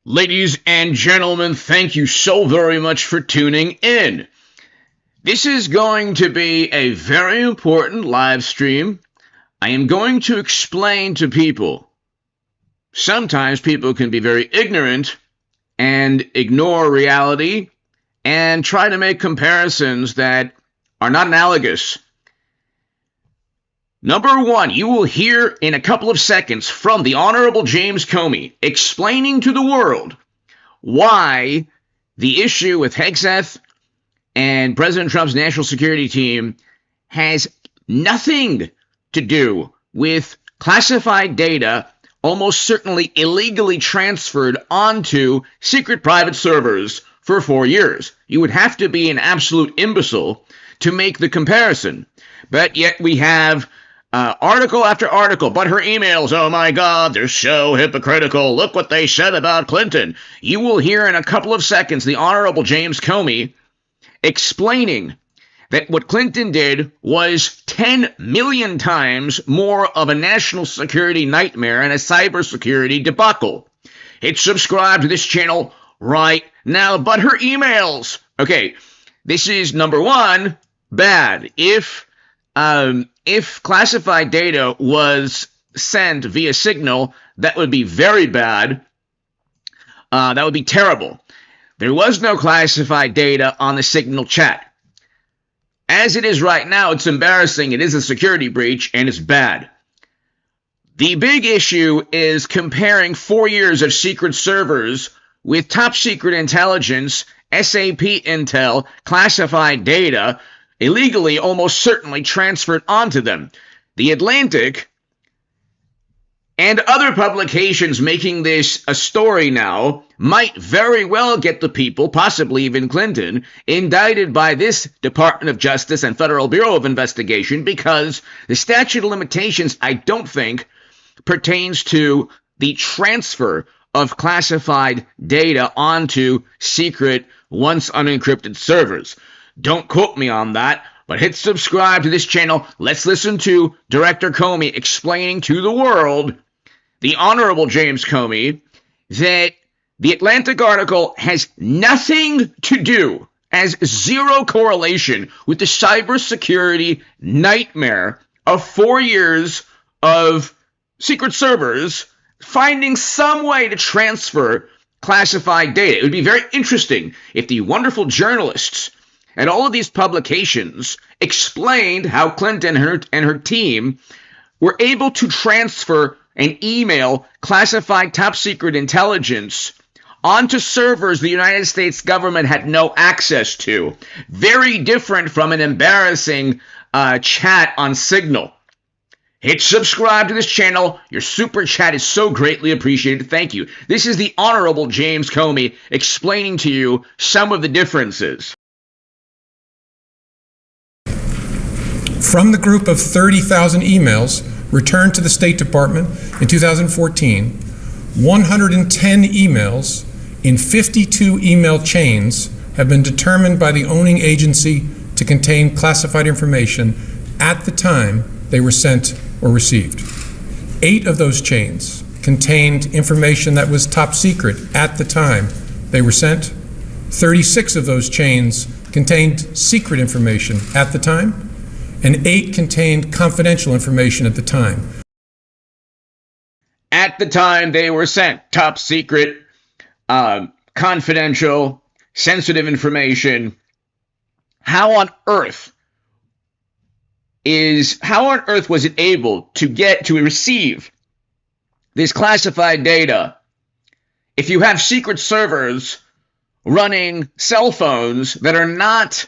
Ladies and gentlemen, thank you so very much for tuning in. This is going to be a very important live stream. I am going to explain to people. Sometimes people can be very ignorant and ignore reality and try to make comparisons that are not analogous. Number one, you will hear in a couple of seconds from the Honorable James Comey explaining to the world why the issue with Hegseth and President Trump's national security team has nothing to do with classified data almost certainly illegally transferred onto secret private servers for 4 years. You would have to be an absolute imbecile to make the comparison. But yet we have article after article, but her emails, oh my God, they're so hypocritical. Look what they said about Clinton. You will hear in a couple of seconds the Honorable James Comey explaining that what Clinton did was 10 million times more of a national security nightmare and a cybersecurity debacle. Hit subscribe to this channel right now, but her emails. Okay, this is number one, bad. If classified data was sent via Signal, that would be very bad. That would be terrible. There was no classified data on the Signal chat. As it is right now, it's embarrassing. It is a security breach, and it's bad. The big issue is comparing 4 years of secret servers with top secret intelligence, SAP intel, classified data, illegally, almost certainly transferred onto them. The Atlantic and other publications making this a story now might very well get the people, possibly even Clinton, indicted by this Department of Justice and Federal Bureau of Investigation because the statute of limitations, I don't think, pertains to the transfer of classified data onto secret, once unencrypted servers. Don't quote me on that, but hit subscribe to this channel. Let's listen to Director Comey explaining to the world, the Honorable James Comey, that the Atlantic article has nothing to do, has zero correlation with the cybersecurity nightmare of 4 years of secret servers finding some way to transfer classified data. It would be very interesting if the wonderful journalists and all of these publications explained how Clinton and her team were able to transfer and email classified top secret intelligence onto servers the United States government had no access to. Very different from an embarrassing chat on Signal. Hit subscribe to this channel. Your super chat is so greatly appreciated. Thank you. This is the Honorable James Comey explaining to you some of the differences. From the group of 30,000 emails returned to the State Department in 2014, 110 emails in 52 email chains have been determined by the owning agency to contain classified information at the time they were sent or received. 8 of those chains contained information that was top secret at the time they were sent. 36 of those chains contained secret information at the time, and 8 contained confidential information at the time. At the time they were sent, top secret, confidential, sensitive information. How on earth was it able to receive this classified data if you have secret servers running cell phones that are not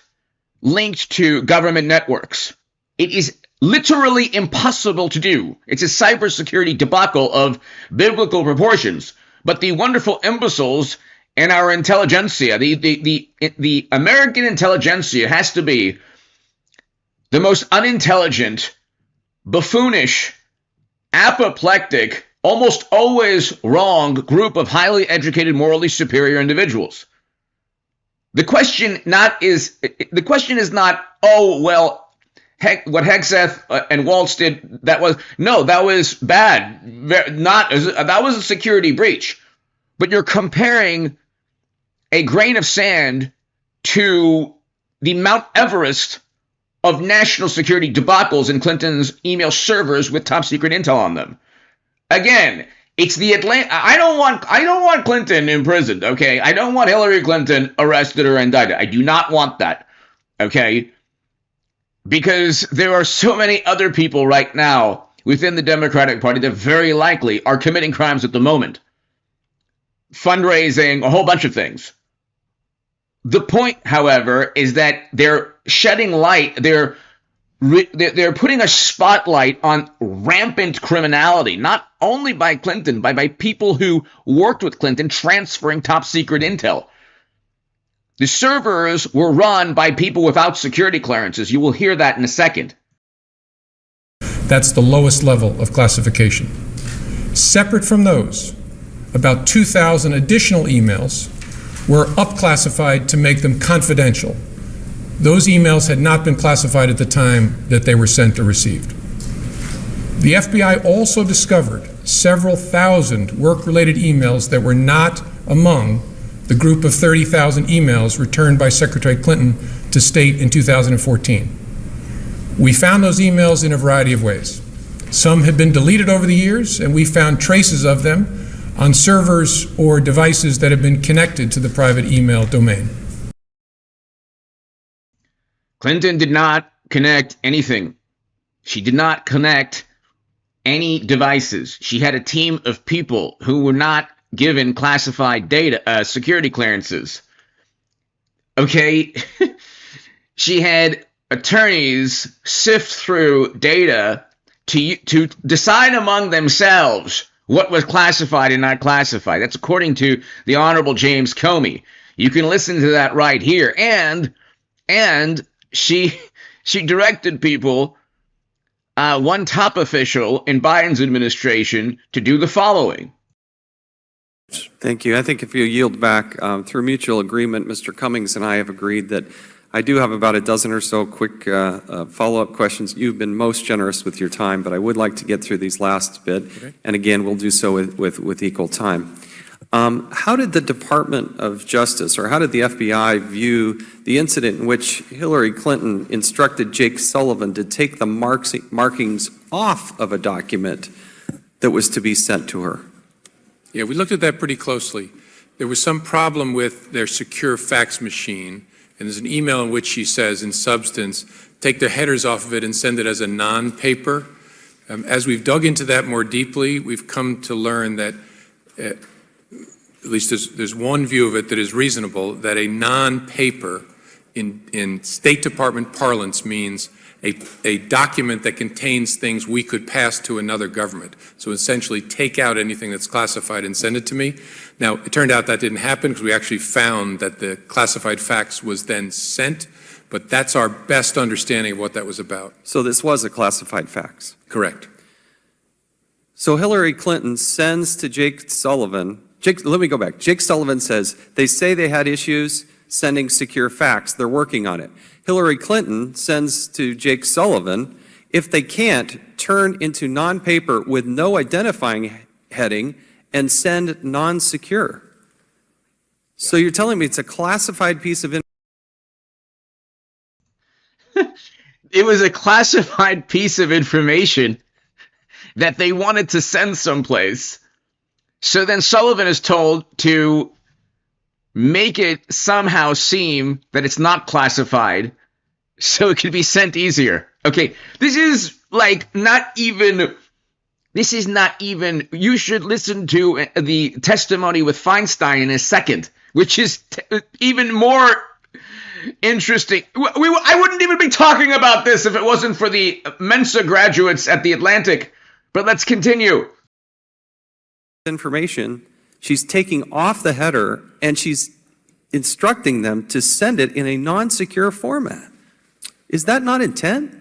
linked to government networks? It is literally impossible to do. It's a cybersecurity debacle of biblical proportions. But the wonderful imbeciles in our intelligentsia, the American intelligentsia has to be the most unintelligent, buffoonish, apoplectic, almost always wrong group of highly educated, morally superior individuals. The question is not, oh, well, what Hegseth and Waltz did, that was bad. That was a security breach. but you're comparing a grain of sand to the Mount Everest of national security debacles in Clinton's email servers with top secret intel on them. Again, it's the I don't want Clinton imprisoned, okay? I don't want Hillary Clinton arrested or indicted. I do not want that, okay? Because there are so many other people right now within the Democratic Party that very likely are committing crimes at the moment. Fundraising, a whole bunch of things. The point, however, is that they're shedding light, they're putting a spotlight on rampant criminality, not only by Clinton, but by people who worked with Clinton transferring top secret intel. The servers were run by people without security clearances. You will hear that in a second. That's the lowest level of classification. Separate from those, about 2,000 additional emails were up-classified to make them confidential. Those emails had not been classified at the time that they were sent or received. The FBI also discovered several thousand work-related emails that were not among the group of 30,000 emails returned by Secretary Clinton to state in 2014. We found those emails in a variety of ways. Some had been deleted over the years, and we found traces of them on servers or devices that have been connected to the private email domain. Clinton did not connect anything. She did not connect any devices. She had a team of people who were not given classified data, security clearances. Okay? She had attorneys sift through data to decide among themselves what was classified and not classified. That's according to the Honorable James Comey. You can listen to that right here. And she directed people, one top official in Biden's administration, to do the following. Thank you. I think if you yield back, through mutual agreement, Mr. Cummings and I have agreed that I do have about a dozen or so quick follow-up questions. You've been most generous with your time, but I would like to get through these last bit. Okay. And again, we'll do so with equal time. How did the Department of Justice, or how did the FBI view the incident in which Hillary Clinton instructed Jake Sullivan to take the markings off of a document that was to be sent to her? Yeah, we looked at that pretty closely. There was some problem with their secure fax machine, and there's an email in which she says, in substance, take the headers off of it and send it as a non-paper. As we've dug into that more deeply, we've come to learn that, at least there's one view of it that is reasonable, that a non-paper in State Department parlance means a document that contains things we could pass to another government. So essentially take out anything that's classified and send it to me. Now, it turned out that didn't happen because we actually found that the classified fax was then sent, but that's our best understanding of what that was about. So this was a classified fax? Correct. So Hillary Clinton sends to Jake Sullivan, let me go back. Jake Sullivan says, they say they had issues sending secure fax, they're working on it. Hillary Clinton sends to Jake Sullivan, if they can't, turn into non-paper with no identifying heading and send non-secure. So you're telling me it's a classified piece of information? It was a classified piece of information that they wanted to send someplace. So then Sullivan is told to make it somehow seem that it's not classified so it could be sent easier. Okay, this is not even, you should listen to the testimony with Feinstein in a second, which is even more interesting. I wouldn't even be talking about this if it wasn't for the Mensa graduates at the Atlantic, but let's continue. Information, she's taking off the header and she's instructing them to send it in a non-secure format. Is that not intent?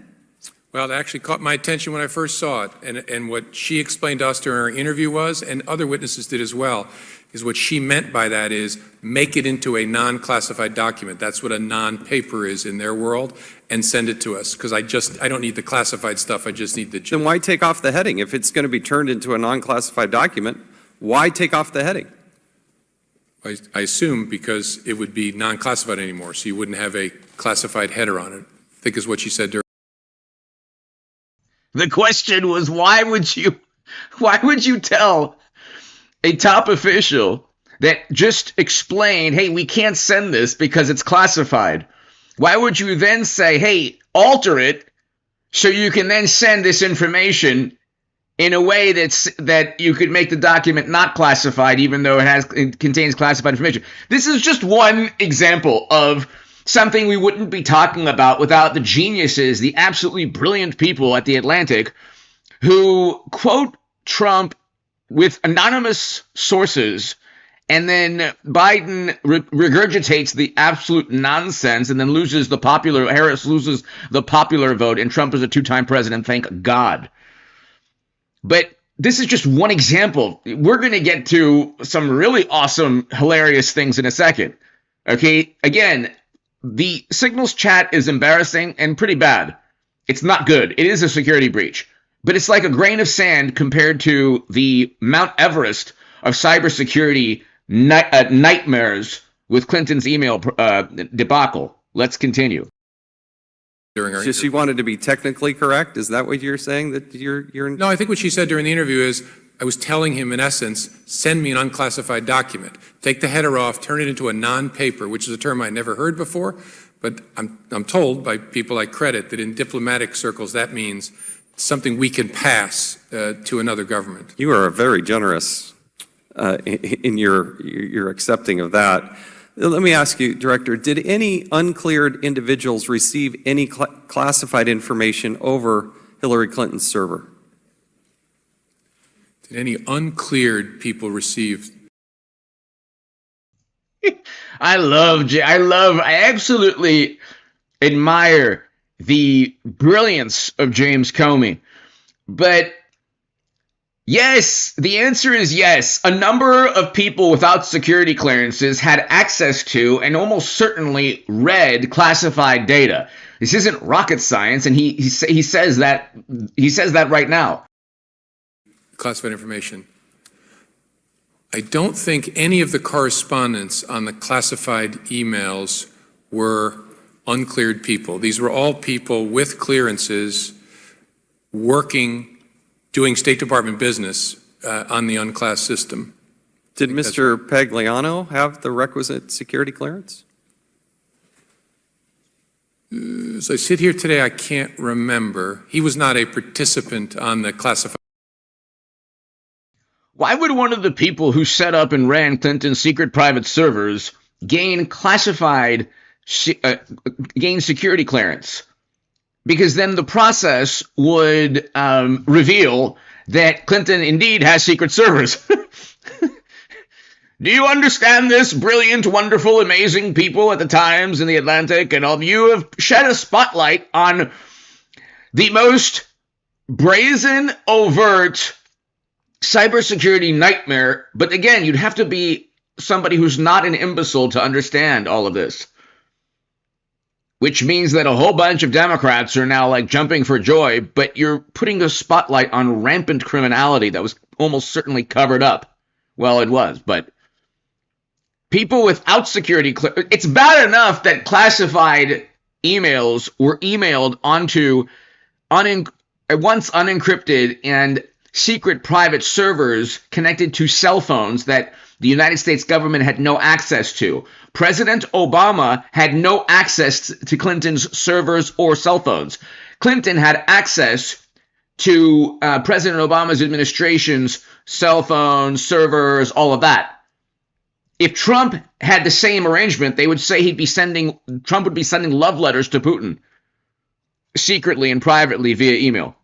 Well, it actually caught my attention when I first saw it, and what she explained to us during our interview was, and other witnesses did as well, is what she meant by that is make it into a non-classified document. That's what a non-paper is in their world, and send it to us, because I don't need the classified stuff, I just need the... Then why take off the heading? If it's going to be turned into a non-classified document, why take off the heading? I assume because it would be non-classified anymore, so you wouldn't have a classified header on it, I think is what she said during. The question was, why would you tell a top official that just explained, hey, we can't send this because it's classified? Why would you then say, hey, alter it so you can then send this information in a way that you could make the document not classified, even though it contains classified information? This is just one example of something we wouldn't be talking about without the geniuses, the absolutely brilliant people at The Atlantic who quote Trump with anonymous sources, and then Biden regurgitates the absolute nonsense and then Harris loses the popular vote, and Trump is a two-time president, thank God. But this is just one example. We're going to get to some really awesome, hilarious things in a second. Okay, again, the Signals chat is embarrassing and pretty bad. It's not good. It is a security breach. But it's like a grain of sand compared to the Mount Everest of cybersecurity nightmares with Clinton's email debacle. Let's continue. So she wanted to be technically correct? Is that what you're saying? That you're No, I think what she said during the interview is, I was telling him, in essence, send me an unclassified document. Take the header off, turn it into a non-paper, which is a term I never heard before, but I'm told by people I credit that in diplomatic circles that means something we can pass to another government. You are very generous in your accepting of that. Let me ask you, Director, did any uncleared individuals receive any classified information over Hillary Clinton's server? Did any uncleared people receive? I absolutely admire the brilliance of James Comey. But yes, the answer is yes. A number of people without security clearances had access to and almost certainly read classified data. This isn't rocket science, and he says that right now. Classified information. I don't think any of the correspondence on the classified emails were uncleared people. These were all people with clearances working, doing State Department business on the unclassed system. Did Mr. Pagliano have the requisite security clearance? As I sit here today, I can't remember. He was not a participant on the classified. Why would one of the people who set up and ran Clinton's secret private servers gain security clearance? Because then the process would reveal that Clinton indeed has secret servers. Do you understand this, brilliant, wonderful, amazing people at the Times and the Atlantic and all of you have shed a spotlight on the most brazen, overt cybersecurity nightmare. But again, you'd have to be somebody who's not an imbecile to understand all of this. Which means that a whole bunch of Democrats are now like jumping for joy, but you're putting a spotlight on rampant criminality that was almost certainly covered up. Well, it was, but people without security clearance, it's bad enough that classified emails were emailed onto once unencrypted and secret private servers connected to cell phones that the United States government had no access to. President Obama had no access to Clinton's servers or cell phones. Clinton had access to President Obama's administration's cell phones, servers, all of that. If Trump had the same arrangement, they would say Trump would be sending love letters to Putin secretly and privately via email.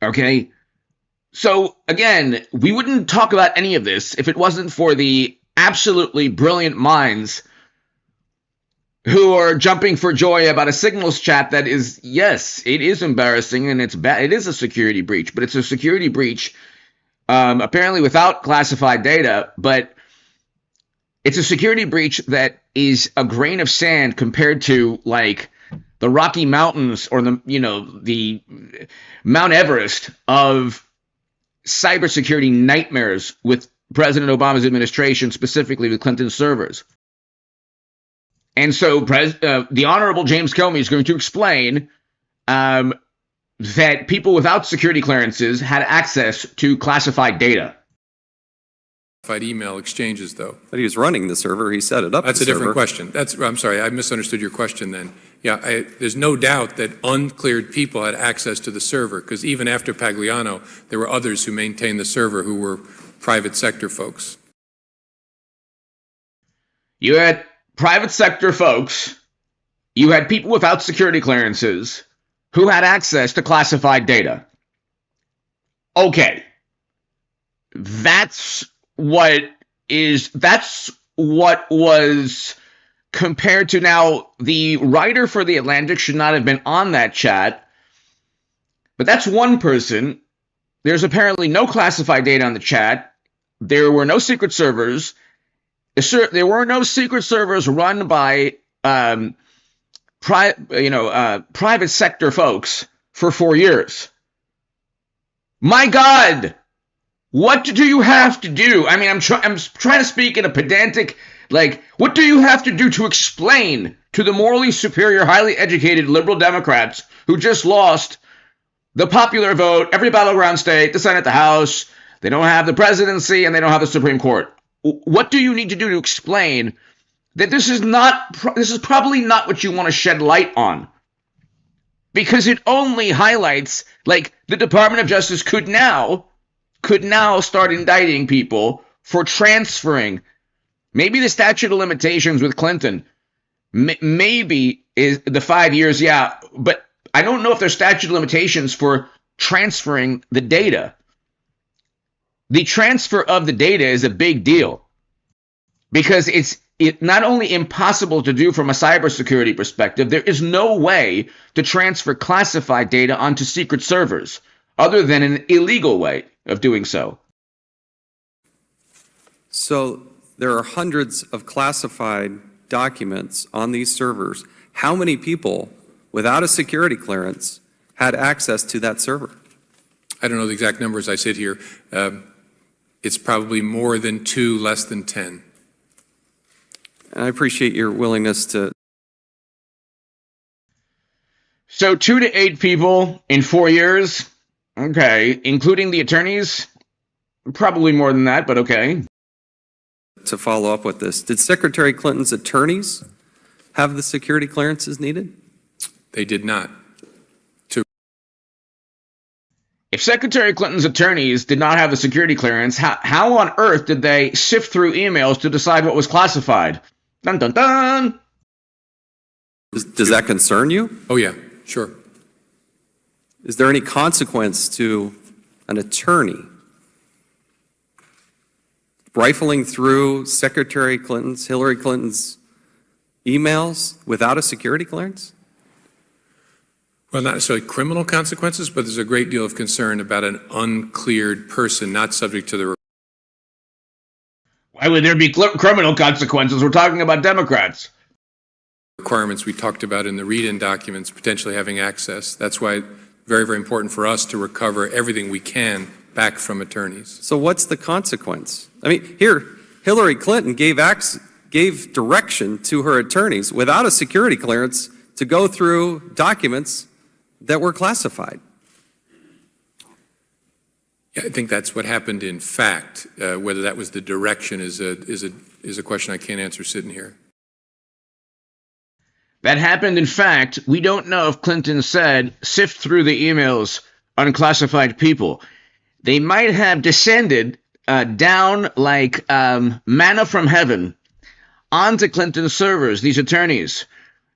Okay? So, again, we wouldn't talk about any of this if it wasn't for the absolutely brilliant minds who are jumping for joy about a Signals chat that is, yes, it is embarrassing and it's bad. It is a security breach, but it's a security breach apparently without classified data, but it's a security breach that is a grain of sand compared to, like, the Rocky Mountains or the Mount Everest of cybersecurity nightmares with President Obama's administration, specifically with Clinton's servers. And so the Honorable James Comey is going to explain that people without security clearances had access to classified data. Email exchanges, though. But he was running the server. He set it up. That's a different question. I'm sorry, I misunderstood your question then. Yeah, there's no doubt that uncleared people had access to the server, because even after Pagliano, there were others who maintained the server who were private sector folks. You had private sector folks, you had people without security clearances who had access to classified data. Okay. That's what was compared to. Now, the writer for The Atlantic should not have been on that chat, but that's one person. There's apparently no classified data on the chat. There were no secret servers. There were no secret servers run by private sector folks for 4 years. My God, what do you have to do? I mean, I'm trying to speak in a pedantic, what do you have to do to explain to the morally superior, highly educated liberal Democrats who just lost the popular vote, every battleground state, the Senate, the House, they don't have the presidency, and they don't have the Supreme Court? What do you need to do to explain that this is probably not what you want to shed light on? Because it only highlights, the Department of Justice could now start indicting people for transferring. Maybe the statute of limitations with Clinton, maybe is the 5 years, yeah, but I don't know if there's statute of limitations for transferring the data. The transfer of the data is a big deal because it's not only impossible to do from a cybersecurity perspective, there is no way to transfer classified data onto secret servers other than an illegal way of doing so. So there are hundreds of classified documents on these servers. How many people without a security clearance had access to that server? I don't know the exact numbers. I sit here. It's probably more than 2, less than 10. And I appreciate your willingness to. So 2 to 8 people in 4 years. Okay. Including the attorneys. Probably more than that, but okay. To follow up with this, did Secretary Clinton's attorneys have the security clearances needed? They did not. If Secretary Clinton's attorneys did not have the security clearance, how on earth did they sift through emails to decide what was classified? Dun, dun, dun. Does that concern you? Oh, yeah, sure. Is there any consequence to an attorney rifling through Secretary Clinton's, Hillary Clinton's emails without a security clearance? Well, not necessarily criminal consequences, but there's a great deal of concern about an uncleared person not subject to the. Why would there be criminal consequences? We're talking about Democrats. Requirements we talked about in the read-in documents, potentially having access. That's why very, very important for us to recover everything we can back from attorneys. So what's the consequence? I mean, here, Hillary Clinton gave direction to her attorneys without a security clearance to go through documents that were classified. Yeah, I think that's what happened in fact. Whether that was the direction is a question I can't answer sitting here. That happened in fact. We don't know if Clinton said, sift through the emails, unclassified people. They might have descended down like manna from heaven onto Clinton's servers, these attorneys.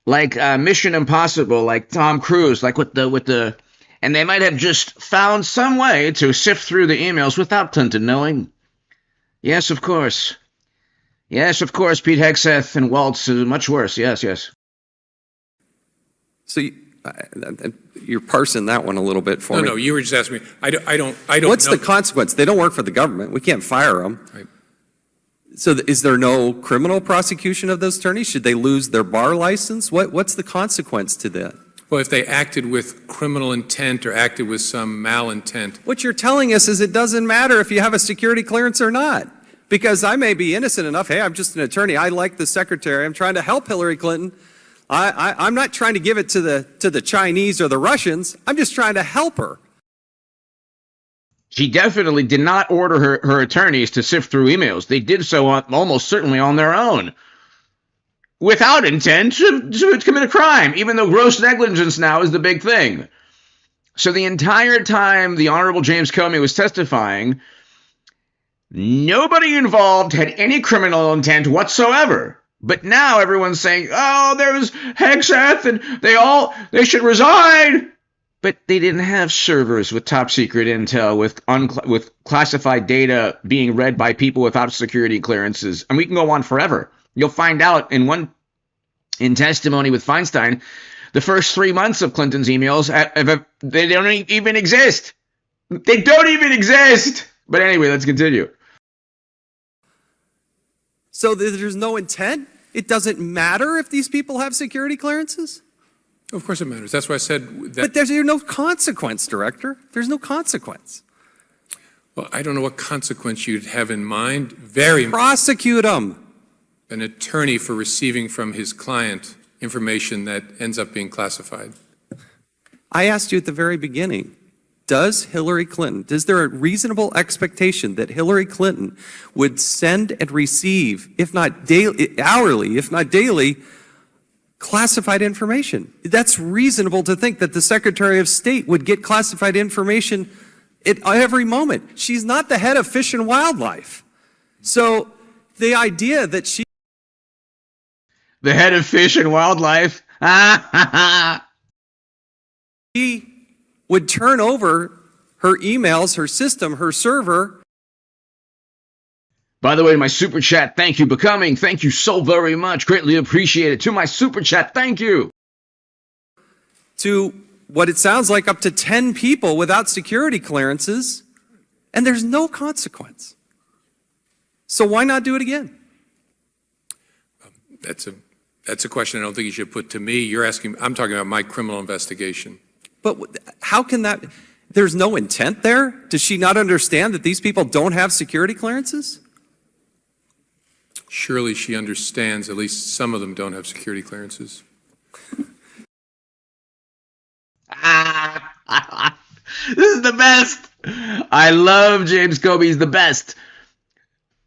Like Mission Impossible, like Tom Cruise, like with the, and they might have just found some way to sift through the emails without Clinton knowing. Yes, of course. Yes, of course, Pete Hegseth and Waltz is much worse. Yes, yes. So you're parsing that one a little bit for me. No, you were just asking me. I don't. What's know. the consequence? They don't work for the government. We can't fire them. Right. So is there no criminal prosecution of those attorneys? Should they lose their bar license? What's the consequence to that? Well, if they acted with criminal intent or acted with some malintent. What you're telling us is it doesn't matter if you have a security clearance or not. because I may be innocent enough. Hey, I'm just an attorney. I like the secretary. I'm trying to help Hillary Clinton. I'm not trying to give it to the Chinese or the Russians. I'm just trying to help her. She definitely did not order her attorneys to sift through emails. They did so almost certainly on their own, without intent to commit a crime, even though gross negligence now is the big thing. So the entire time the Honorable James Comey was testifying, nobody involved had any criminal intent whatsoever. But now everyone's saying, oh, there was Hexeth and they should resign. But they didn't have servers with top secret intel, with classified data being read by people without security clearances. And we can go on forever. You'll find out in testimony with Feinstein, the first 3 months of Clinton's emails, they don't even exist. They don't even exist. But anyway, let's continue. So there's no intent? It doesn't matter if these people have security clearances? Of course it matters. That's why I said that. But there's no consequence, Director. There's no consequence. Well, I don't know what consequence you'd have in mind. Prosecute them. An attorney for receiving from his client information that ends up being classified. I asked you at the very beginning, is there a reasonable expectation that Hillary Clinton would send and receive, if not daily, hourly, if not daily, classified information? That's reasonable to think that the Secretary of State would get classified information at every moment. She's not the head of Fish and Wildlife. So the idea that the head of Fish and Wildlife, she would turn over her emails, her system, her server. By the way, my super chat, thank you, Becoming. Thank you so very much. Greatly appreciated. To my super chat, thank you. To what it sounds like up to 10 people without security clearances, and there's no consequence. So why not do it again? That's a question I don't think you should put to me. I'm talking about my criminal investigation. But how can that, there's no intent there? Does she not understand that these people don't have security clearances? Surely she understands at least some of them don't have security clearances. This is the best. I love James Comey. He's the best.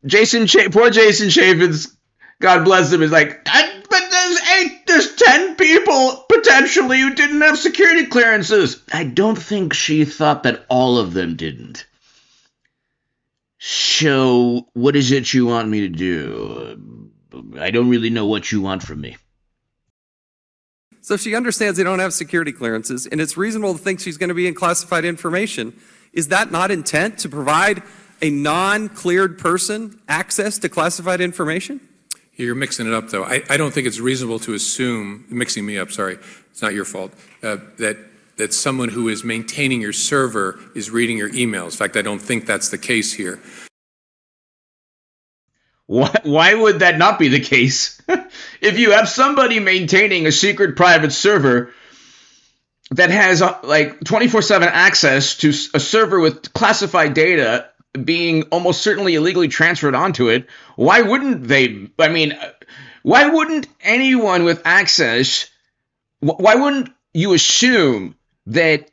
Poor Jason Chaffetz, God bless him, is like, but there's 10 people potentially who didn't have security clearances. I don't think she thought that all of them didn't. So, what is it you want me to do? I don't really know what you want from me. So if she understands they don't have security clearances, and it's reasonable to think she's going to be in classified information, is that not intent to provide a non-cleared person access to classified information? You're mixing it up, though. I don't think it's reasonable to assume, mixing me up, sorry, it's not your fault, that someone who is maintaining your server is reading your emails. In fact, I don't think that's the case here. Why would that not be the case? If you have somebody maintaining a secret private server that has like 24/7 access to a server with classified data being almost certainly illegally transferred onto it, why wouldn't they? I mean, why wouldn't anyone with access, why wouldn't you assume that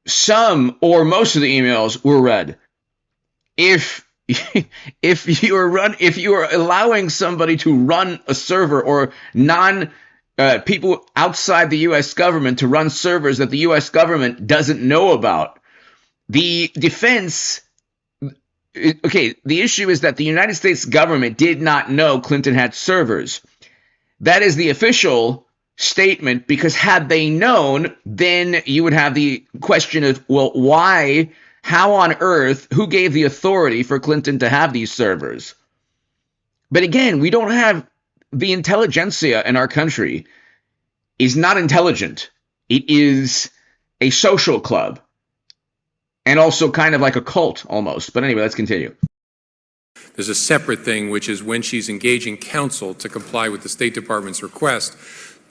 some or most of the emails were read? If you are allowing somebody to run a server, or people outside the U.S. government to run servers that the U.S. government doesn't know about, the defense. Okay, the issue is that the United States government did not know Clinton had servers. That is the official statement, because had they known, then you would have the question of, well, why, how on earth, who gave the authority for Clinton to have these servers? But again, we don't have, the intelligentsia in our country is not intelligent. It is a social club. And also kind of like a cult, almost. But anyway, let's continue. There's a separate thing, which is when she's engaging counsel to comply with the State Department's request,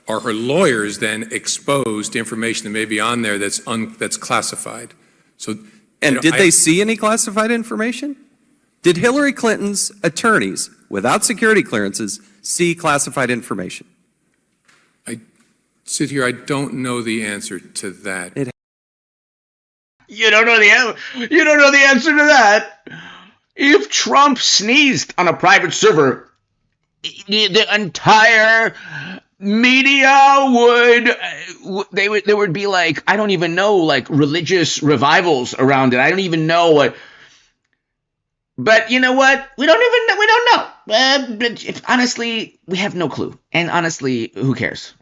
are her lawyers then exposed to information that may be on there that's classified? So, and did they see any classified information? Did Hillary Clinton's attorneys, without security clearances, see classified information? I sit here, I don't know the answer to that. You don't know the answer to that. If Trump sneezed on a private server, the entire media there would be like, I don't even know, like religious revivals around it. I don't even know what. But you know what? We don't know. Honestly, we have no clue. And honestly, who cares?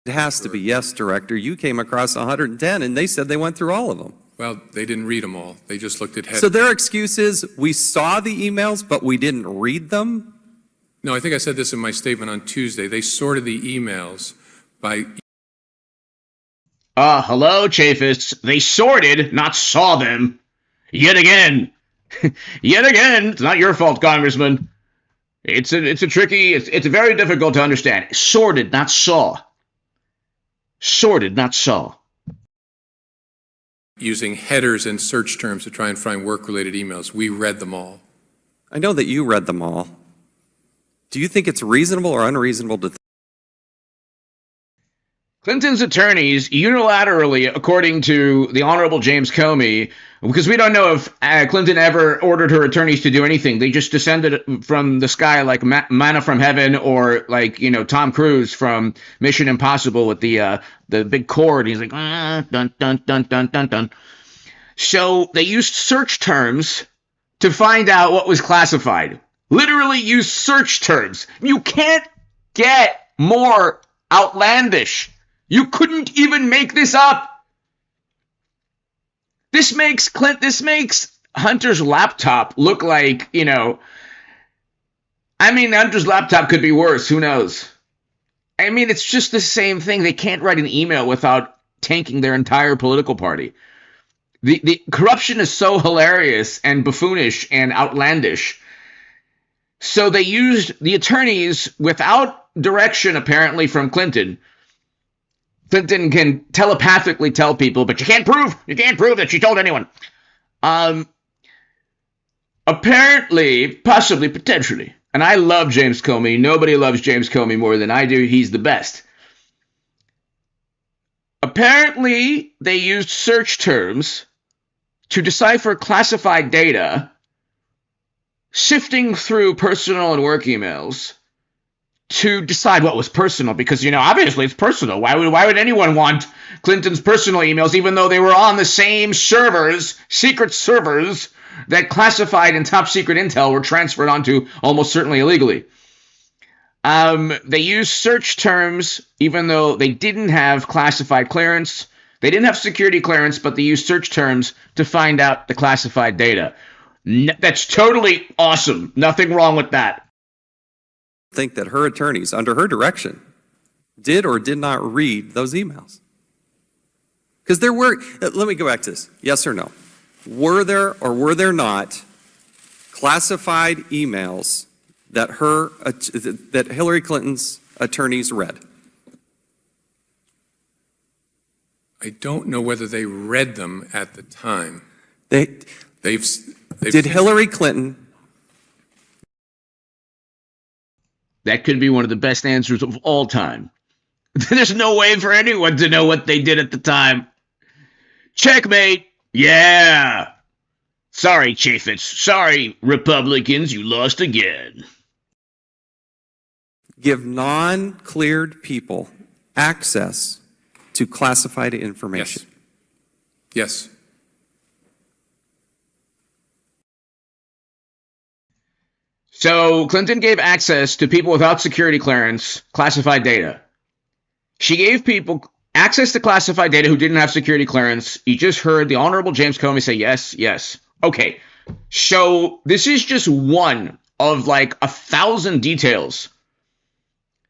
It has to be. Yes, Director. You came across 110, and they said they went through all of them. Well, they didn't read them all. They just looked at headings. So their excuse is, we saw the emails, but we didn't read them? No, I think I said this in my statement on Tuesday. They sorted the emails by... Hello, Chafists. They sorted, not saw them. Yet again. Yet again. It's not your fault, Congressman. It's very difficult to understand. Sorted, not saw. Sorted, not saw. Using headers and search terms to try and find work-related emails. We read them all. I know that you read them all. Do you think it's reasonable or unreasonable to Clinton's attorneys unilaterally, according to the Honorable James Comey, because we don't know if Clinton ever ordered her attorneys to do anything. They just descended from the sky like manna from heaven, or like, Tom Cruise from Mission Impossible with the big cord. He's like, dun, dun, dun, dun, dun, dun. So they used search terms to find out what was classified. Literally used search terms. You can't get more outlandish. You couldn't even make this up. This makes Hunter's laptop look like, Hunter's laptop could be worse. Who knows? It's just the same thing. They can't write an email without tanking their entire political party. The corruption is so hilarious and buffoonish and outlandish. So they used the attorneys without direction, apparently, from Clinton. Clinton can telepathically tell people, but you can't prove that she told anyone. Apparently, possibly, potentially. And I love James Comey. Nobody loves James Comey more than I do. He's the best. Apparently, they used search terms to decipher classified data, sifting through personal and work emails to decide what was personal, because, obviously it's personal. Why would anyone want Clinton's personal emails, even though they were on the same servers, secret servers, that classified and top secret intel were transferred onto almost certainly illegally? They used search terms, even though they didn't have classified clearance. They didn't have security clearance, but they used search terms to find out the classified data. That's totally awesome. Nothing wrong with that. think that her attorneys, under her direction, did or did not read those emails? Because there were, let me go back to this, yes or no. Were there or were there not classified emails that that Hillary Clinton's attorneys read? I don't know whether they read them at the time. Did Hillary Clinton? That could be one of the best answers of all time. There's no way for anyone to know what they did at the time. Checkmate. Yeah. Sorry, Chaffetz. Sorry, Republicans, you lost again. Give non-cleared people access to classified information. Yes. So Clinton gave access to people without security clearance, classified data. She gave people access to classified data who didn't have security clearance. You just heard the Honorable James Comey say yes, yes. Okay, so this is just one of like 1,000 details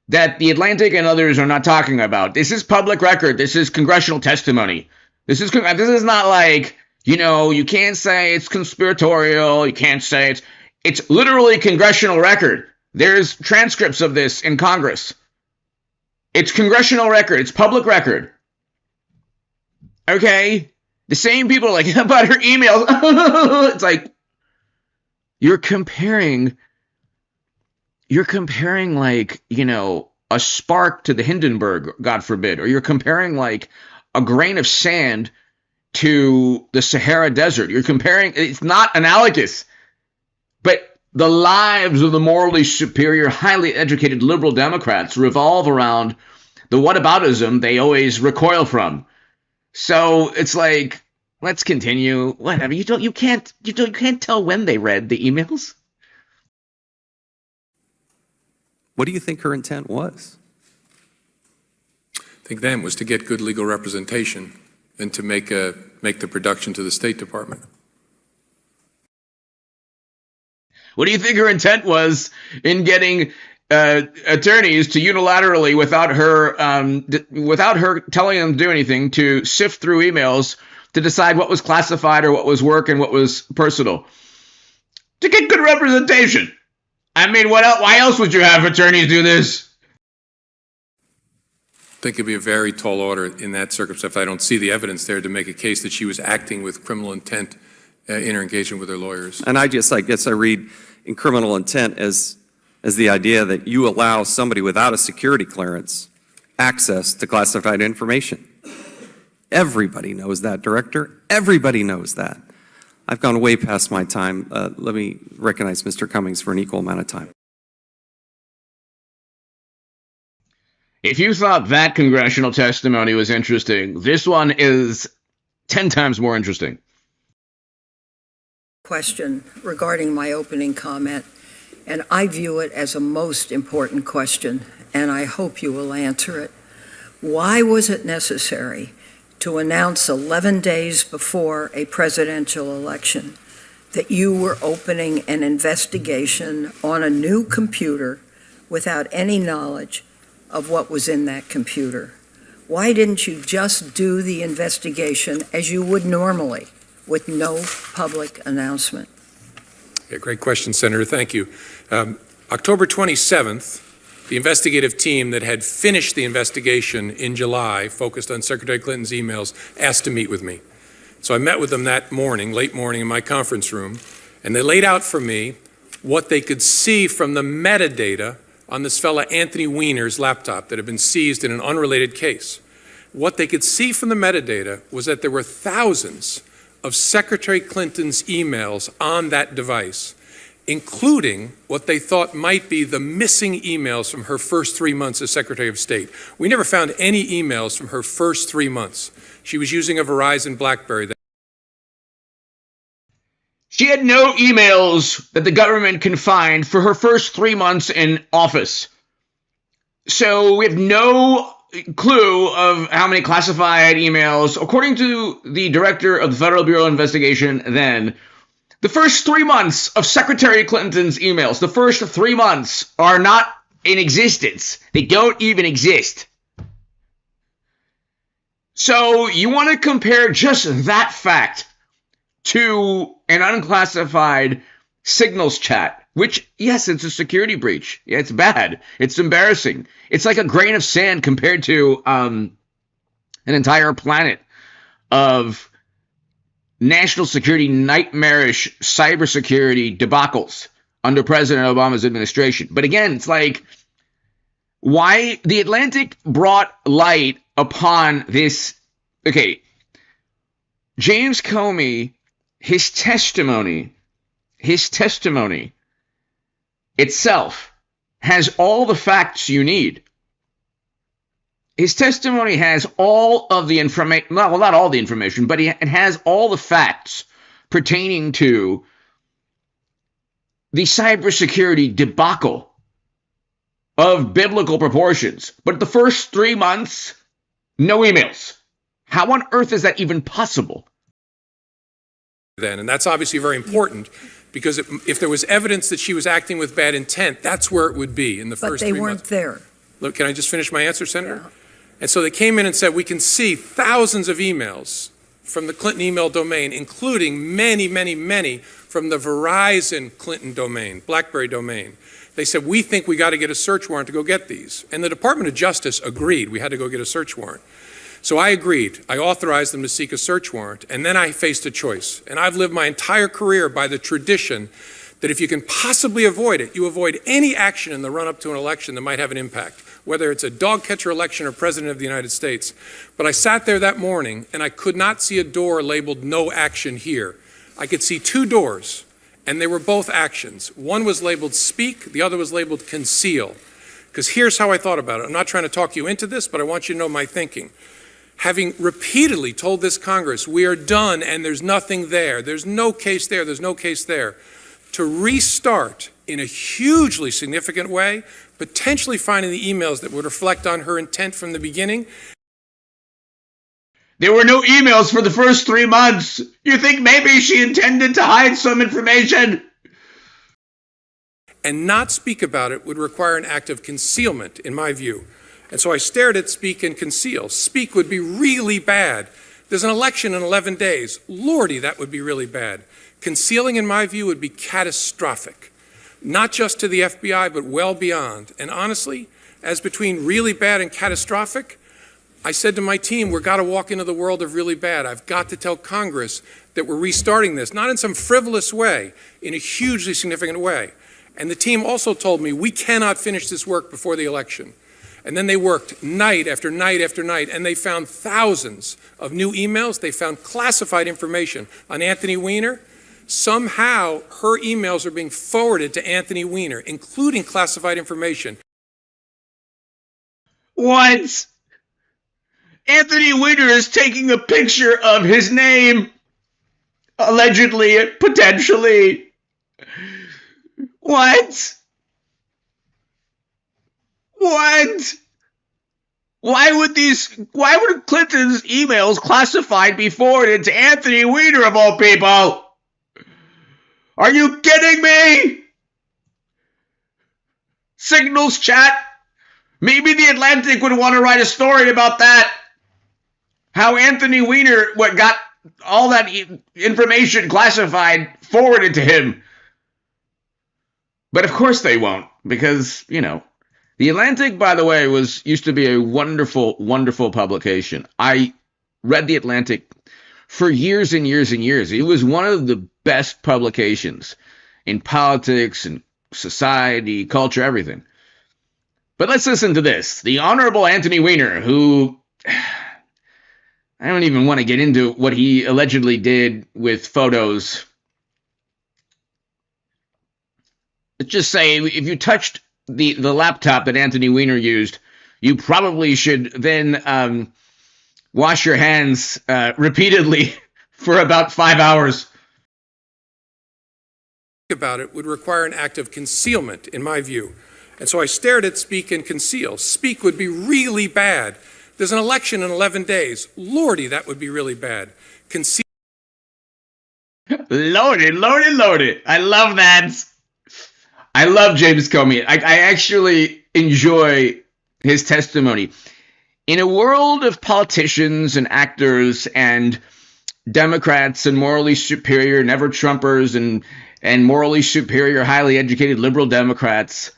that the Atlantic and others are not talking about. This is public record. This is congressional testimony. This is not like, you can't say it's conspiratorial. You can't say it's literally congressional record. There's transcripts of this in Congress. It's congressional record. It's public record. Okay? The same people are like, about her emails. It's like, You're comparing like, a spark to the Hindenburg, God forbid, or you're comparing like a grain of sand to the Sahara Desert. You're comparing, it's not analogous, but the lives of the morally superior, highly educated liberal Democrats revolve around the whataboutism they always recoil from. So it's like, let's continue. Whatever. You can't tell when they read the emails. What do you think her intent was? I think then was to get good legal representation and to make the production to the State Department. What do you think her intent was in getting attorneys to unilaterally, without her telling them to do anything, to sift through emails to decide what was classified or what was work and what was personal? To get good representation. I mean, what else? Why else would you have attorneys do this? I think it'd be a very tall order in that circumstance. I don't see the evidence there to make a case that she was acting with criminal intent in her engagement with her lawyers. And I guess I read in criminal intent as the idea that you allow somebody without a security clearance access to classified information. Everybody knows that, Director. Everybody knows that. I've gone way past my time. Let me recognize Mr. Cummings for an equal amount of time. If you thought that congressional testimony was interesting, this one is 10 times more interesting. Question regarding my opening comment, and I view it as a most important question, and I hope you will answer it. Why was it necessary to announce 11 days before a presidential election that you were opening an investigation on a new computer without any knowledge of what was in that computer? Why didn't you just do the investigation as you would normally, with no public announcement? Yeah, great question, Senator. Thank you. October 27th, the investigative team that had finished the investigation in July, focused on Secretary Clinton's emails, asked to meet with me. So I met with them that morning, late morning, in my conference room, and they laid out for me what they could see from the metadata on this fella Anthony Weiner's laptop that had been seized in an unrelated case. What they could see from the metadata was that there were thousands of Secretary Clinton's emails on that device, including what they thought might be the missing emails from her first 3 months as Secretary of State. We never found any emails from her first 3 months. She was using a Verizon BlackBerry. She had no emails that the government can find for her first 3 months in office. So we have no clue of how many classified emails. According to the director of the Federal Bureau of Investigation then, the first 3 months of Secretary Clinton's emails, the first 3 months, are not in existence. They don't even exist. So you want to compare just that fact to an unclassified signals chat, which, yes, it's a security breach. Yeah, it's bad. It's embarrassing. It's like a grain of sand compared to an entire planet of national security, nightmarish cybersecurity debacles under President Obama's administration. But again, it's like, why the Atlantic brought light upon this. Okay, James Comey, his testimony itself has all the facts you need. His testimony has all of the information, well, not all the information, but it has all the facts pertaining to the cybersecurity debacle of biblical proportions. But the first 3 months, no emails. How on earth is that even possible? And that's obviously very important, because if there was evidence that she was acting with bad intent, that's where it would be in the first 3 months. But they weren't there. Look, can I just finish my answer, Senator? Yeah. And so they came in and said, we can see thousands of emails from the Clinton email domain, including many, many, many from the Verizon Clinton domain, BlackBerry domain. They said, we think we got to get a search warrant to go get these. And the Department of Justice agreed we had to go get a search warrant. So I agreed. I authorized them to seek a search warrant, and then I faced a choice. And I've lived my entire career by the tradition that if you can possibly avoid it, you avoid any action in the run-up to an election that might have an impact, whether it's a dog catcher election or president of the United States. But I sat there that morning and I could not see a door labeled no action here. I could see two doors, and they were both actions. One was labeled speak, the other was labeled conceal. Because here's how I thought about it. I'm not trying to talk you into this, but I want you to know my thinking. Having repeatedly told this Congress, we are done and there's nothing there, there's no case there, there's no case there, to restart in a hugely significant way, potentially finding the emails that would reflect on her intent from the beginning. There were no emails for the first 3 months. You think maybe she intended to hide some information? And not speak about it would require an act of concealment, in my view. And so I stared at speak and conceal. Speak would be really bad. There's an election in 11 days. Lordy, that would be really bad. Concealing, in my view, would be catastrophic. Not just to the FBI, but well beyond. And honestly, as between really bad and catastrophic, I said to my team, we've got to walk into the world of really bad. I've got to tell Congress that we're restarting this, not in some frivolous way, in a hugely significant way. And the team also told me, we cannot finish this work before the election. And then they worked night after night after night, and they found thousands of new emails. They found classified information on Anthony Weiner. Somehow, her emails are being forwarded to Anthony Weiner, including classified information. What? Anthony Weiner is taking a picture of his name, allegedly, potentially. What? What? Why would Clinton's emails classified be forwarded to Anthony Weiner of all people? Are you kidding me? Signals chat? Maybe the Atlantic would want to write a story about that. How Anthony Weiner got all that information classified forwarded to him. But of course they won't, because, the Atlantic, by the way, used to be a wonderful, wonderful publication. I read the Atlantic for years and years and years. It was one of the best publications in politics and society, culture, everything. But let's listen to this. The Honorable Anthony Weiner, who I don't even want to get into what he allegedly did with photos. Let's just say if you touched the laptop that Anthony Weiner used, you probably should then wash your hands repeatedly for about 5 hours. About it would require an act of concealment, in my view. And so I stared at speak and conceal. Speak would be really bad. There's an election in 11 days. Lordy, that would be really bad. Conceal. Loaded. I love that. I love James Comey. I actually enjoy his testimony. In a world of politicians and actors and Democrats and morally superior never-Trumpers and morally superior, highly educated liberal Democrats,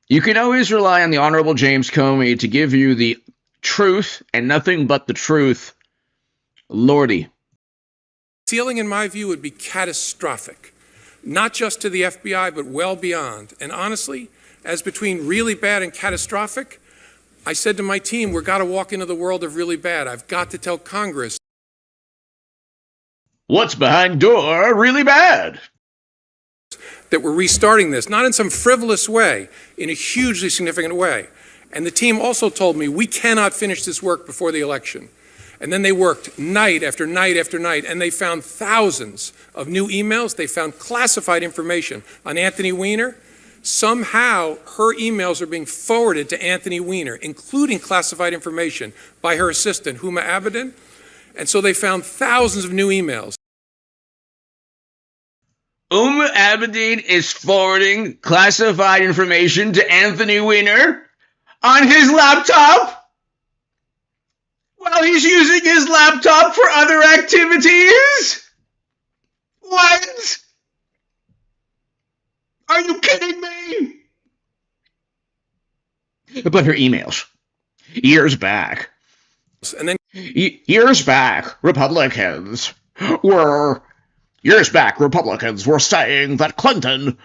you can always rely on the Honorable James Comey to give you the truth and nothing but the truth. Lordy. Concealing, in my view, would be catastrophic. Not just to the FBI, but well beyond. And honestly, as between really bad and catastrophic, I said to my team, we've got to walk into the world of really bad. I've got to tell Congress. What's behind door really bad? That we're restarting this, not in some frivolous way, in a hugely significant way. And the team also told me, we cannot finish this work before the election. And then they worked night after night after night, and they found thousands of new emails. They found classified information on Anthony Weiner. Somehow, her emails are being forwarded to Anthony Weiner, including classified information by her assistant, Huma Abedin. And so they found thousands of new emails. Huma Abedin is forwarding classified information to Anthony Weiner on his laptop? While he's using his laptop for other activities? What? Are you kidding me? But her emails. Years back. And then years back, Republicans were years back, Republicans were saying that Clinton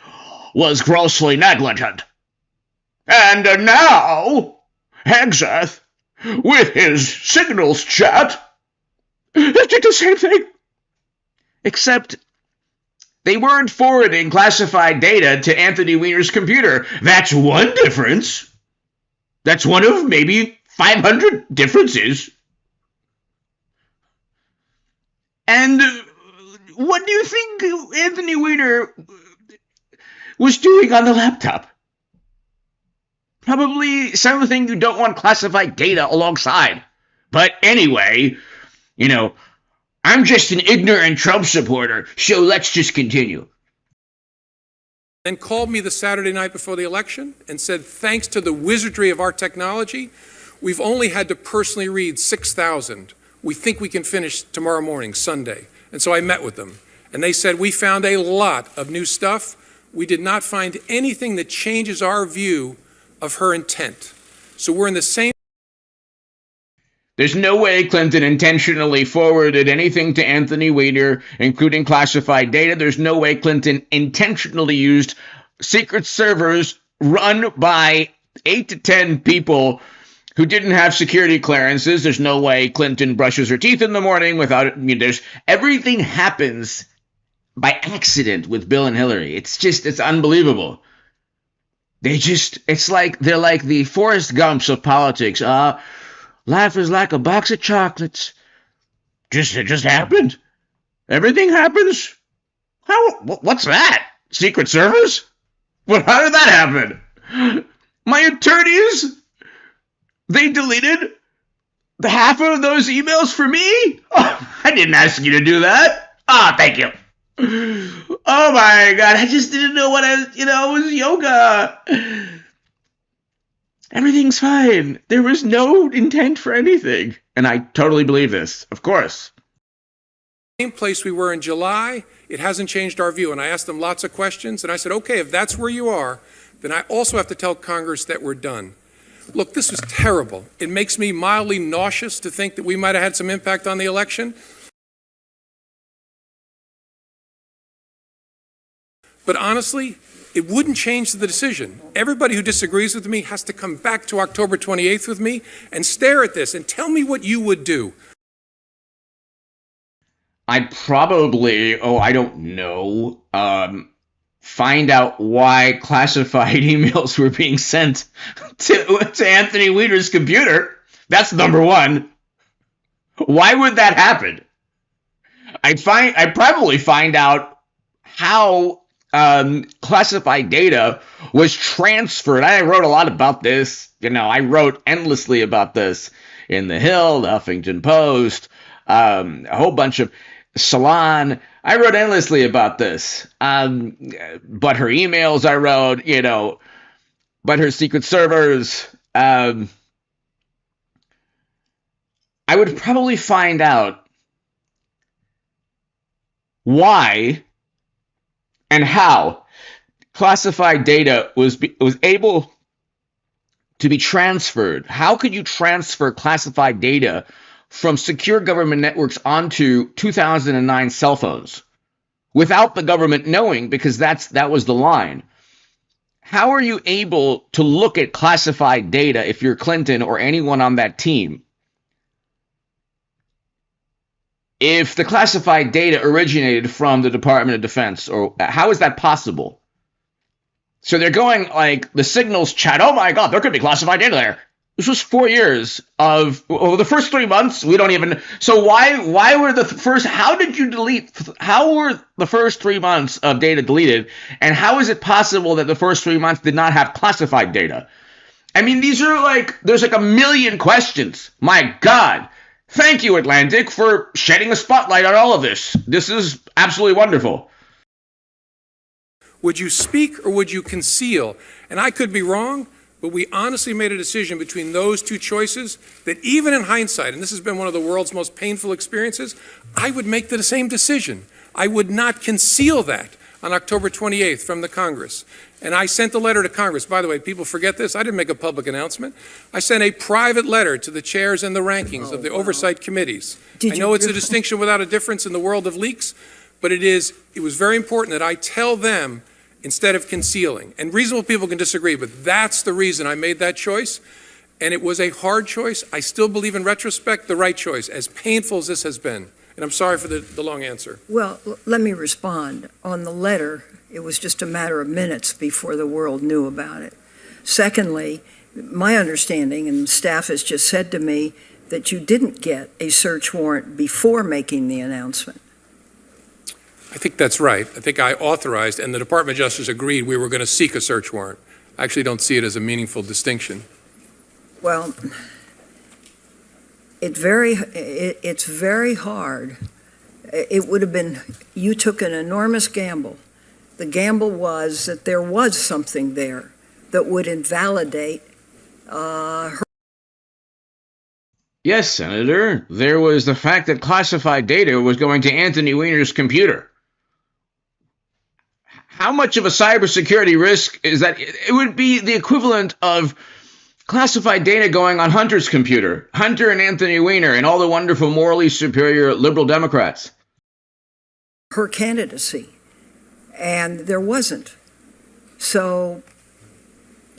was grossly negligent. And now, Hegseth, with his signals chat, did the same thing. Except they weren't forwarding classified data to Anthony Weiner's computer. That's one difference. That's one of maybe 500 differences. And what do you think Anthony Weiner was doing on the laptop? Probably something you don't want classified data alongside. But anyway, I'm just an ignorant Trump supporter, so let's just continue. Then called me the Saturday night before the election and said, thanks to the wizardry of our technology, we've only had to personally read 6,000. We think we can finish tomorrow morning, Sunday. And so I met with them. And they said, we found a lot of new stuff. We did not find anything that changes our view of her intent. So we're in the same. There's no way Clinton intentionally forwarded anything to Anthony Weiner, including classified data. There's no way Clinton intentionally used secret servers run by 8 to 10 people who didn't have security clearances. There's no way Clinton brushes her teeth in the morning without it. Everything happens by accident with Bill and Hillary. It's unbelievable. They're like the Forrest Gumps of politics. Life is like a box of chocolates. It just happened. Everything happens. What's that? Secret Service? How did that happen? My attorneys, they deleted the half of those emails for me? Oh, I didn't ask you to do that. Thank you. Oh my God, I just didn't know what it was yoga. Everything's fine. There was no intent for anything. And I totally believe this, of course. Same place we were in July, it hasn't changed our view. And I asked them lots of questions, and I said, okay, if that's where you are, then I also have to tell Congress that we're done. Look, this was terrible. It makes me mildly nauseous to think that we might have had some impact on the election. But honestly, it wouldn't change the decision. Everybody who disagrees with me has to come back to October 28th with me and stare at this and tell me what you would do. I'd probably, I don't know, find out why classified emails were being sent to Anthony Weiner's computer. That's number one. Why would that happen? I'd probably find out how classified data was transferred. I wrote a lot about this. I wrote endlessly about this in The Hill, the Huffington Post, a whole bunch of Salon. I wrote endlessly about this. But her emails I wrote, but her secret servers. I would probably find out why and how classified data was able to be transferred. How could you transfer classified data from secure government networks onto 2009 cell phones without the government knowing? Because that was the line. How are you able to look at classified data if you're Clinton or anyone on that team? If the classified data originated from the Department of Defense, or how is that possible? So they're going like the signals chat. Oh my God, there could be classified data there. This was 4 years of the first 3 months. We don't even. So why were the first? How did you delete? How were the first 3 months of data deleted? And how is it possible that the first 3 months did not have classified data? I mean, these are there's a million questions. My God. Thank you, Atlantic, for shedding a spotlight on all of this. This is absolutely wonderful. Would you speak or would you conceal? And I could be wrong, but we honestly made a decision between those two choices that even in hindsight, and this has been one of the world's most painful experiences, I would make the same decision. I would not conceal that on October 28th from the Congress. And I sent a letter to Congress. By the way, people forget this. I didn't make a public announcement. I sent a private letter to the chairs and the rankings of the oversight committees. I know it's a distinction without a difference in the world of leaks, but it was very important that I tell them instead of concealing. And reasonable people can disagree, but that's the reason I made that choice. And it was a hard choice. I still believe in retrospect, the right choice, as painful as this has been. And I'm sorry for the long answer. Well, let me respond. On the letter, it was just a matter of minutes before the world knew about it. Secondly, my understanding, and staff has just said to me, that you didn't get a search warrant before making the announcement. I think that's right. I think I authorized, and the Department of Justice agreed we were going to seek a search warrant. I actually don't see it as a meaningful distinction. Well, it's very hard. It would have been, you took an enormous gamble. The gamble was that there was something there that would invalidate her. Yes, Senator. There was the fact that classified data was going to Anthony Weiner's computer. How much of a cybersecurity risk is that? It would be the equivalent of classified data going on Hunter's computer. Hunter and Anthony Weiner and all the wonderful, morally superior liberal Democrats. Her candidacy. And there wasn't. So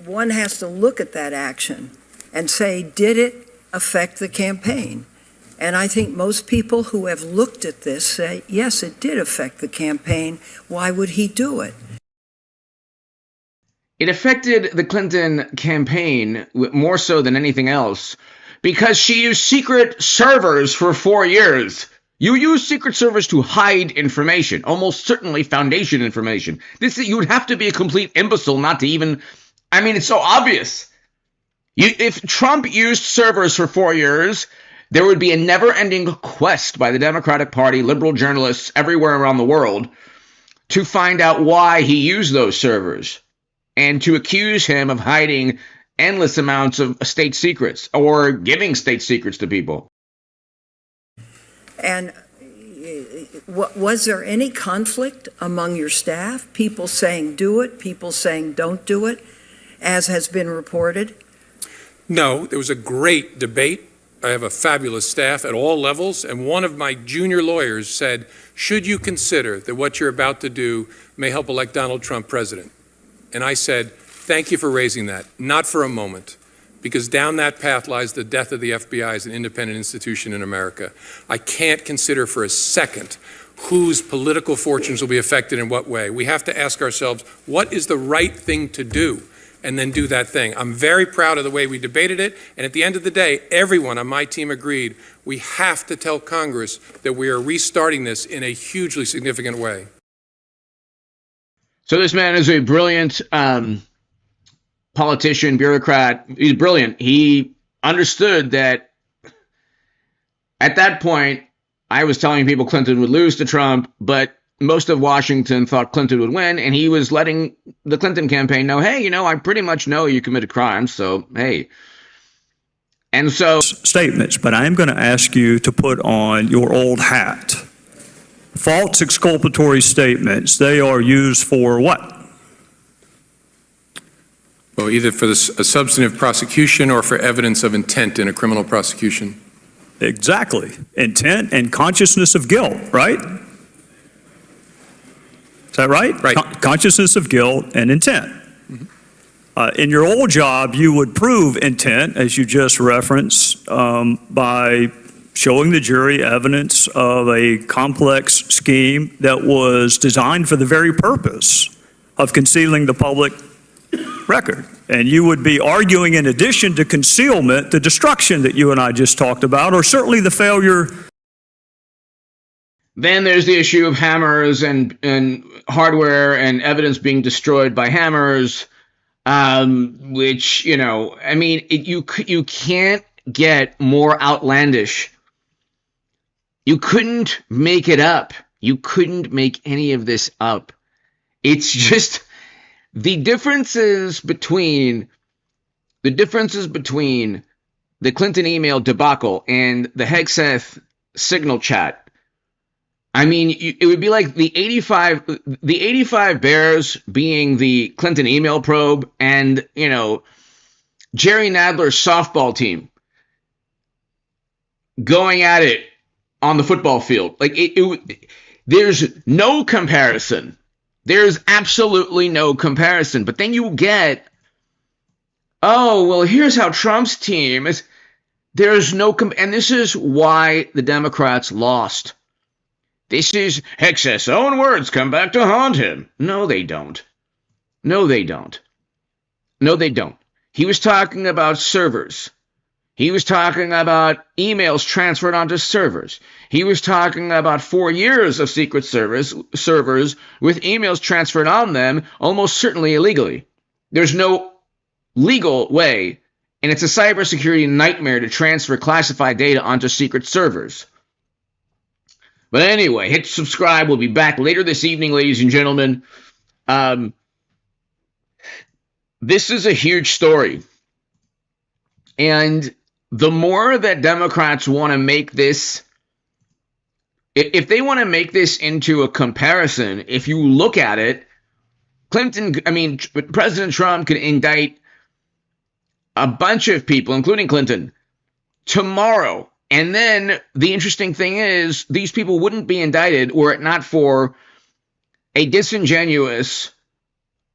one has to look at that action and say, did it affect the campaign? And I think most people who have looked at this say, yes, it did affect the campaign. Why would he do it? It affected the Clinton campaign more so than anything else because she used secret servers for 4 years. You use secret servers to hide information, almost certainly foundation information. You would have to be a complete imbecile not to even, it's so obvious. If Trump used servers for 4 years, there would be a never-ending quest by the Democratic Party, liberal journalists everywhere around the world to find out why he used those servers and to accuse him of hiding endless amounts of state secrets or giving state secrets to people. And was there any conflict among your staff? People saying do it, people saying don't do it, as has been reported? No, there was a great debate. I have a fabulous staff at all levels, and one of my junior lawyers said, should you consider that what you're about to do may help elect Donald Trump president? And I said, thank you for raising that, not for a moment, because down that path lies the death of the FBI as an independent institution in America. I can't consider for a second whose political fortunes will be affected in what way. We have to ask ourselves, what is the right thing to do? And then do that thing. I'm very proud of the way we debated it, and at the end of the day, everyone on my team agreed we have to tell Congress that we are restarting this in a hugely significant way. So this man is a brilliant politician, bureaucrat. He's brilliant. He understood that at that point, I was telling people Clinton would lose to Trump, but most of Washington thought Clinton would win, and he was letting the Clinton campaign know, hey, I pretty much know you committed crimes, so hey. And so statements, but I am going to ask you to put on your old hat. False exculpatory statements, they are used for what? Well, either for a substantive prosecution or for evidence of intent in a criminal prosecution. Exactly. Intent and consciousness of guilt, right? Is that right? Right. Consciousness of guilt and intent. Mm-hmm. In your old job, you would prove intent, as you just referenced, by showing the jury evidence of a complex scheme that was designed for the very purpose of concealing the public record. And you would be arguing, in addition to concealment, the destruction that you and I just talked about, or certainly the failure. Then there's the issue of hammers and hardware and evidence being destroyed by hammers, which, you can't get more outlandish. You couldn't make it up. You couldn't make any of this up. It's just the differences between the Clinton email debacle and the Hegseth signal chat. It would be like the 85 Bears being the Clinton email probe and, Jerry Nadler's softball team going at it on the football field. There's no comparison. There's absolutely no comparison. But then you get, oh, well, here's how Trump's team is. There's no, and this is why the Democrats lost. This is Hex's own words come back to haunt him. No, they don't. No, they don't. No, they don't. He was talking about servers. He was talking about emails transferred onto servers. He was talking about 4 years of secret servers with emails transferred on them, almost certainly illegally. There's no legal way, and it's a cybersecurity nightmare to transfer classified data onto secret servers. But anyway, hit subscribe. We'll be back later this evening, ladies and gentlemen. This is a huge story. And the more that Democrats want to make this, if they want to make this into a comparison, if you look at it, President Trump could indict a bunch of people, including Clinton, tomorrow. And then the interesting thing is, these people wouldn't be indicted were it not for a disingenuous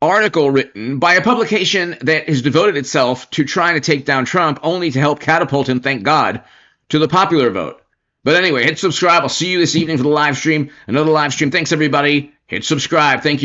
article written by a publication that has devoted itself to trying to take down Trump, only to help catapult him, thank God, to the popular vote. But anyway, hit subscribe. I'll see you this evening for the live stream. Another live stream. Thanks, everybody. Hit subscribe. Thank you.